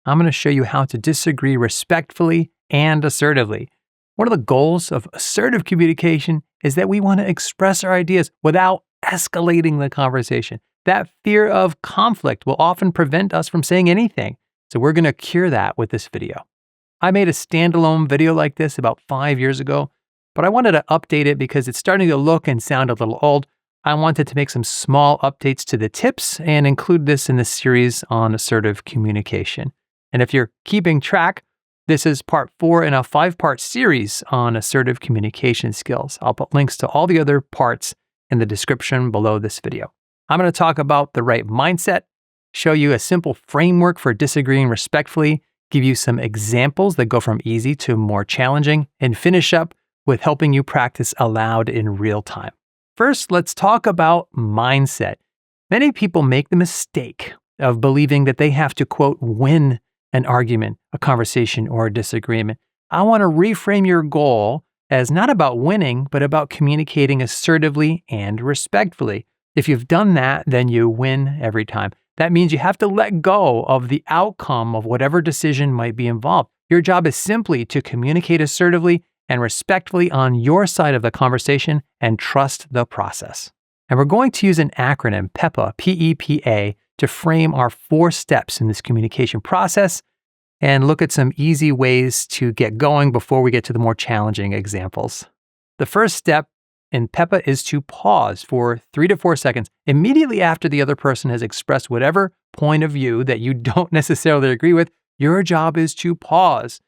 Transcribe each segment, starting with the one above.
I'm going to show you how to disagree respectfully and assertively. One of the goals of assertive communication is that we want to express our ideas without escalating the conversation. That fear of conflict will often prevent us from saying anything. So we're going to cure that with this video. I made a standalone video like this about 5 years ago, but I wanted to update it because it's starting to look and sound a little old. I wanted to make some small updates to the tips and include this in the series on assertive communication. And if you're keeping track, this is part 4 in a 5-part series on assertive communication skills. I'll put links to all the other parts in the description below this video. I'm going to talk about the right mindset, show you a simple framework for disagreeing respectfully, give you some examples that go from easy to more challenging, and finish up with helping you practice aloud in real time. First, let's talk about mindset. Many people make the mistake of believing that they have to, quote, win an argument, a conversation, or a disagreement. I want to reframe your goal as not about winning, but about communicating assertively and respectfully. If you've done that, then you win every time. That means you have to let go of the outcome of whatever decision might be involved. Your job is simply to communicate assertively and respectfully on your side of the conversation and trust the process. And we're going to use an acronym, PEPA, P-E-P-A, to frame our 4 steps in this communication process and look at some easy ways to get going before we get to the more challenging examples. The first step in PEPA is to pause for 3 to 4 seconds immediately after the other person has expressed whatever point of view that you don't necessarily agree with. Your job is to pause.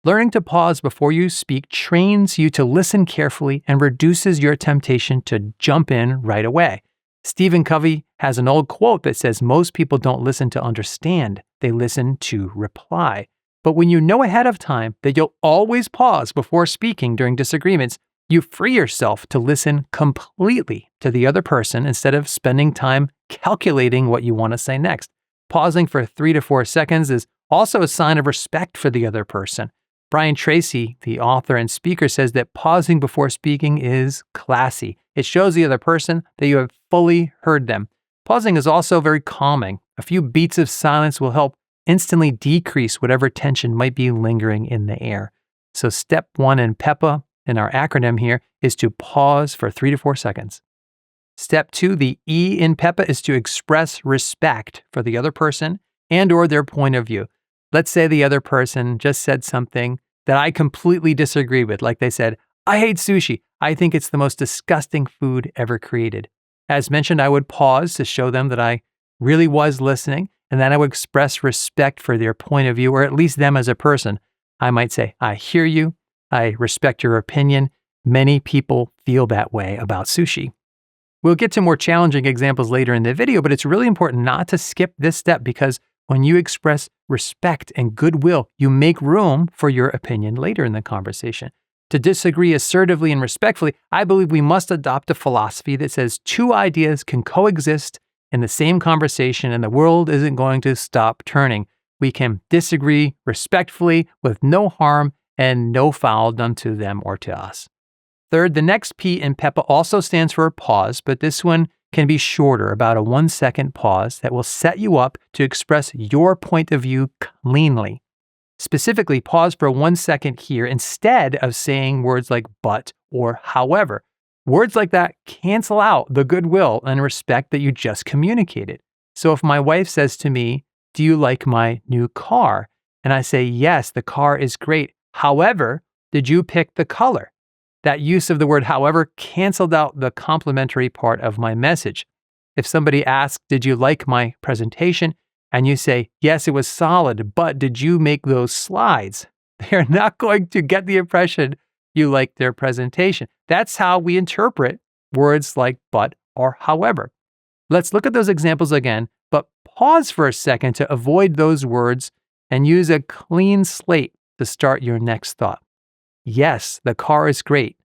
Learning to pause before you speak trains you to listen carefully and reduces your temptation to jump in right away. Stephen Covey has an old quote that says, most people don't listen to understand, they listen to reply. But when you know ahead of time that you'll always pause before speaking during disagreements, you free yourself to listen completely to the other person instead of spending time calculating what you want to say next. Pausing for 3 to 4 seconds is also a sign of respect for the other person. Brian Tracy, the author and speaker, says that pausing before speaking is classy. It shows the other person that you have fully heard them. Pausing is also very calming. A few beats of silence will help instantly decrease whatever tension might be lingering in the air. So step 1 in PEPA, in our acronym here, is to pause for 3 to 4 seconds. Step 2, the E in PEPA, is to express respect for the other person and or their point of view. Let's say the other person just said something that I completely disagree with. Like they said, I hate sushi. I think it's the most disgusting food ever created. As mentioned, I would pause to show them that I really was listening, and then I would express respect for their point of view, or at least them as a person. I might say, I hear you. I respect your opinion. Many people feel that way about sushi. We'll get to more challenging examples later in the video, but it's really important not to skip this step because when you express respect and goodwill, you make room for your opinion later in the conversation. To disagree assertively and respectfully, I believe we must adopt a philosophy that says 2 ideas can coexist in the same conversation and the world isn't going to stop turning. We can disagree respectfully with no harm and no foul done to them or to us. Third, the next P in PEPA also stands for pause, but this one can be shorter, about a 1-second pause that will set you up to express your point of view cleanly. Specifically, pause for 1 second here instead of saying words like but or however. Words like that cancel out the goodwill and respect that you just communicated. So if my wife says to me, do you like my new car? And I say, yes, the car is great. However, did you pick the color? That use of the word however canceled out the complimentary part of my message. If somebody asks, did you like my presentation? And you say, yes, it was solid, but did you make those slides? They're not going to get the impression you liked their presentation. That's how we interpret words like but or however. Let's look at those examples again, but pause for a second to avoid those words and use a clean slate to start your next thought. Yes, the car is great.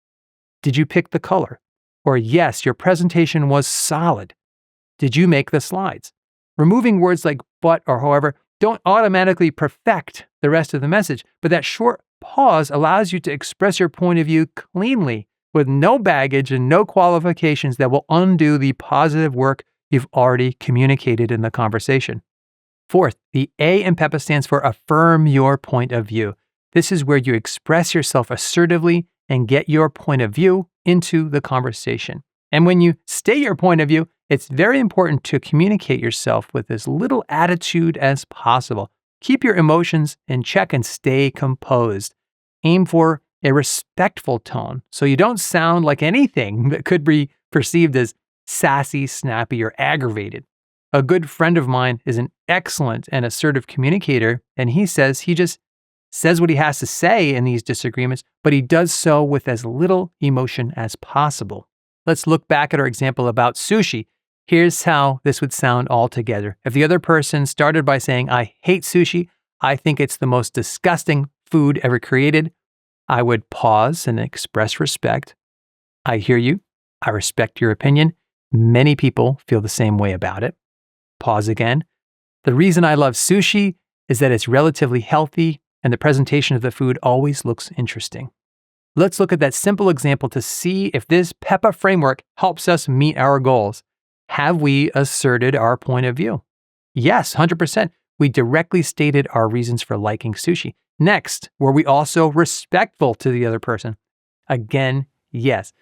Did you pick the color? Or yes, your presentation was solid. Did you make the slides? Removing words like but or however don't automatically perfect the rest of the message, but that short pause allows you to express your point of view cleanly with no baggage and no qualifications that will undo the positive work you've already communicated in the conversation. Fourth, the A in PEPA stands for affirm your point of view. This is where you express yourself assertively and get your point of view into the conversation. And when you state your point of view, it's very important to communicate yourself with as little attitude as possible. Keep your emotions in check and stay composed. Aim for a respectful tone so you don't sound like anything that could be perceived as sassy, snappy, or aggravated. A good friend of mine is an excellent and assertive communicator, and he says he just says what he has to say in these disagreements, but he does so with as little emotion as possible. Let's look back at our example about sushi. Here's how this would sound altogether. If the other person started by saying, I hate sushi, I think it's the most disgusting food ever created, I would pause and express respect. I hear you. I respect your opinion. Many people feel the same way about it. Pause again. The reason I love sushi is that it's relatively healthy and the presentation of the food always looks interesting. Let's look at that simple example to see if this PEPA framework helps us meet our goals. Have we asserted our point of view? Yes, 100%. We directly stated our reasons for liking sushi. Next, were we also respectful to the other person? Again, yes.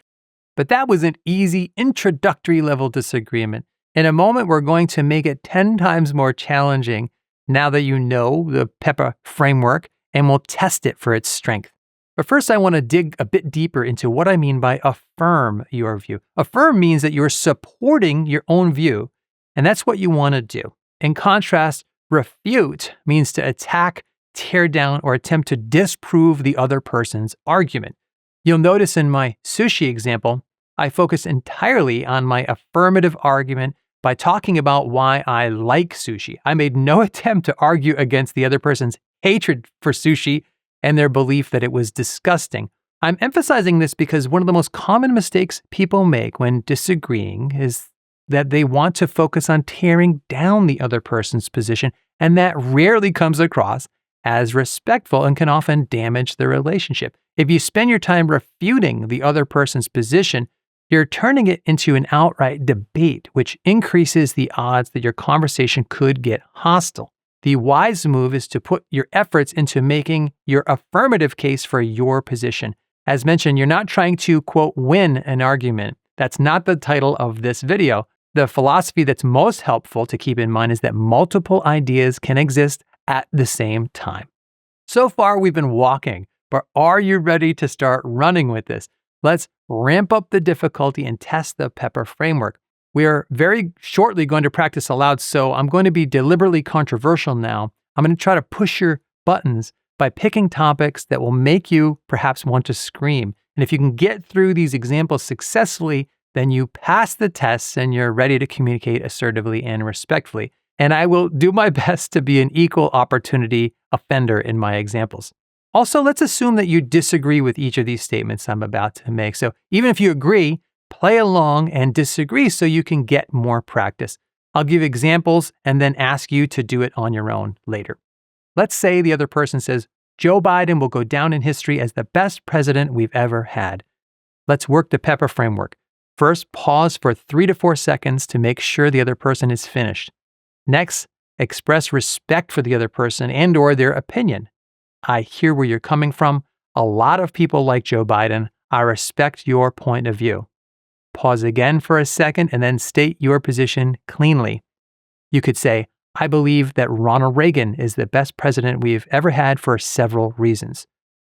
But that was an easy introductory level disagreement. In a moment, we're going to make it 10 times more challenging now that you know the PEPA framework, and we'll test it for its strength. But first, I want to dig a bit deeper into what I mean by affirm your view. Affirm means that you're supporting your own view, and that's what you want to do. In contrast, refute means to attack, tear down, or attempt to disprove the other person's argument. You'll notice in my sushi example, I focused entirely on my affirmative argument by talking about why I like sushi. I made no attempt to argue against the other person's hatred for sushi and their belief that it was disgusting. I'm emphasizing this because one of the most common mistakes people make when disagreeing is that they want to focus on tearing down the other person's position, and that rarely comes across as respectful and can often damage the relationship. If you spend your time refuting the other person's position, you're turning it into an outright debate, which increases the odds that your conversation could get hostile. The wise move is to put your efforts into making your affirmative case for your position. As mentioned, you're not trying to, quote, win an argument. That's not the title of this video. The philosophy that's most helpful to keep in mind is that multiple ideas can exist at the same time. So far, we've been walking, but are you ready to start running with this? Let's ramp up the difficulty and test the PEPA framework. We are very shortly going to practice aloud, so I'm going to be deliberately controversial now. I'm going to try to push your buttons by picking topics that will make you perhaps want to scream. And if you can get through these examples successfully, then you pass the tests and you're ready to communicate assertively and respectfully. And I will do my best to be an equal opportunity offender in my examples. Also, let's assume that you disagree with each of these statements I'm about to make. So even if you agree, play along and disagree so you can get more practice. I'll give examples and then ask you to do it on your own later. Let's say the other person says, Joe Biden will go down in history as the best president we've ever had. Let's work the PEPA framework. First, pause for 3 to 4 seconds to make sure the other person is finished. Next, express respect for the other person and/or their opinion. I hear where you're coming from. A lot of people like Joe Biden. I respect your point of view. Pause again for a second and then state your position cleanly. You could say, I believe that Ronald Reagan is the best president we've ever had for several reasons.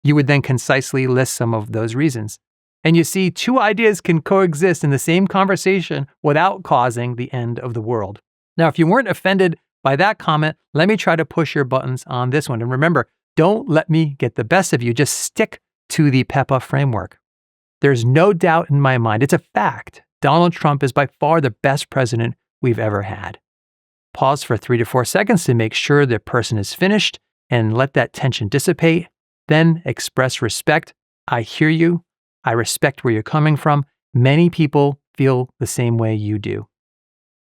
You would then concisely list some of those reasons. And you see, two ideas can coexist in the same conversation without causing the end of the world. Now, if you weren't offended by that comment, let me try to push your buttons on this one. And remember, don't let me get the best of you. Just stick to the PEPA framework. There's no doubt in my mind, it's a fact. Donald Trump is by far the best president we've ever had. Pause for 3 to 4 seconds to make sure the person is finished and let that tension dissipate. Then express respect. I hear you. I respect where you're coming from. Many people feel the same way you do.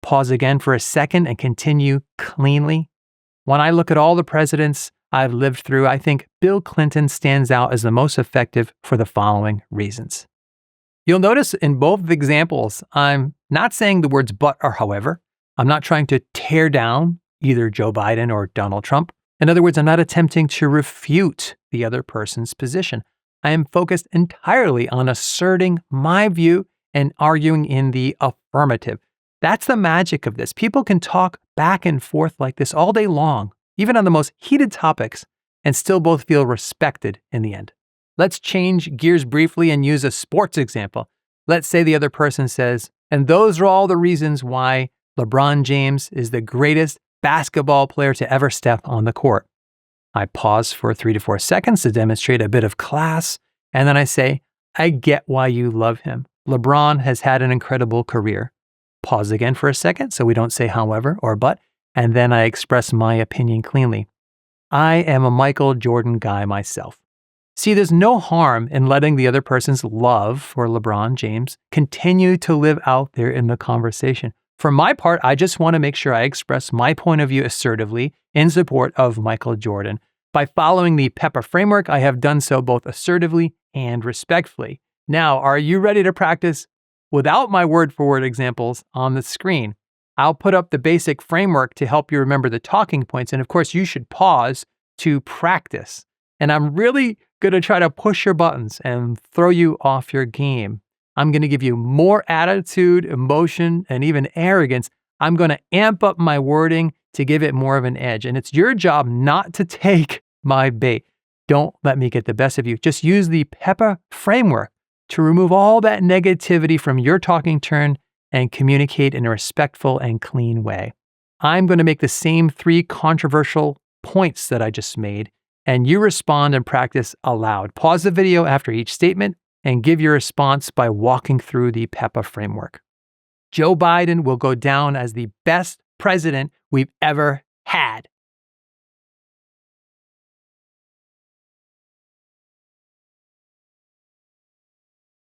Pause again for a second and continue cleanly. When I look at all the presidents I've lived through, I think Bill Clinton stands out as the most effective for the following reasons. You'll notice in both examples, I'm not saying the words but or however. I'm not trying to tear down either Joe Biden or Donald Trump. In other words, I'm not attempting to refute the other person's position. I am focused entirely on asserting my view and arguing in the affirmative. That's the magic of this. People can talk back and forth like this all day long, even on the most heated topics, and still both feel respected in the end. Let's change gears briefly and use a sports example. Let's say the other person says, and those are all the reasons why LeBron James is the greatest basketball player to ever step on the court. I pause for 3 to 4 seconds to demonstrate a bit of class, and then I say, I get why you love him. LeBron has had an incredible career. Pause again for a second so we don't say however or but, and then I express my opinion cleanly. I am a Michael Jordan guy myself. See, there's no harm in letting the other person's love for LeBron James continue to live out there in the conversation. For my part, I just want to make sure I express my point of view assertively in support of Michael Jordan. By following the PEPA framework, I have done so both assertively and respectfully. Now, are you ready to practice without my word-for-word examples on the screen? I'll put up the basic framework to help you remember the talking points, and of course, you should pause to practice. And I'm really going to try to push your buttons and throw you off your game. I'm going to give you more attitude, emotion, and even arrogance. I'm going to amp up my wording to give it more of an edge. And it's your job not to take my bait. Don't let me get the best of you. Just use the PEPA framework to remove all that negativity from your talking turn and communicate in a respectful and clean way. I'm going to make the same 3 controversial points that I just made, and you respond and practice aloud. Pause the video after each statement and give your response by walking through the PEPA framework. Joe Biden will go down as the best president we've ever had.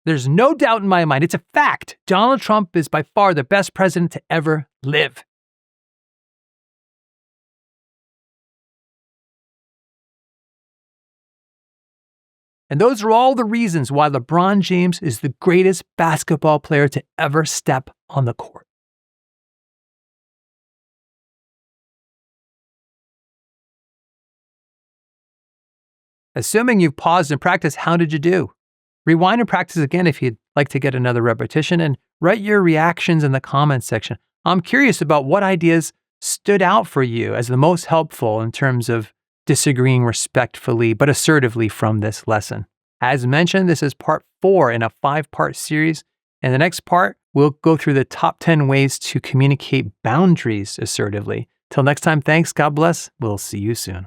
There's no doubt in my mind. It's a fact. Donald Trump is by far the best president to ever live. And those are all the reasons why LeBron James is the greatest basketball player to ever step on the court. Assuming you've paused and practiced, how did you do? Rewind and practice again if you'd like to get another repetition, and write your reactions in the comments section. I'm curious about what ideas stood out for you as the most helpful in terms of disagreeing respectfully but assertively from this lesson. As mentioned, this is part 4 in a 5-part series. In the next part, we'll go through the top 10 ways to communicate boundaries assertively. Till next time, thanks, God bless. We'll see you soon.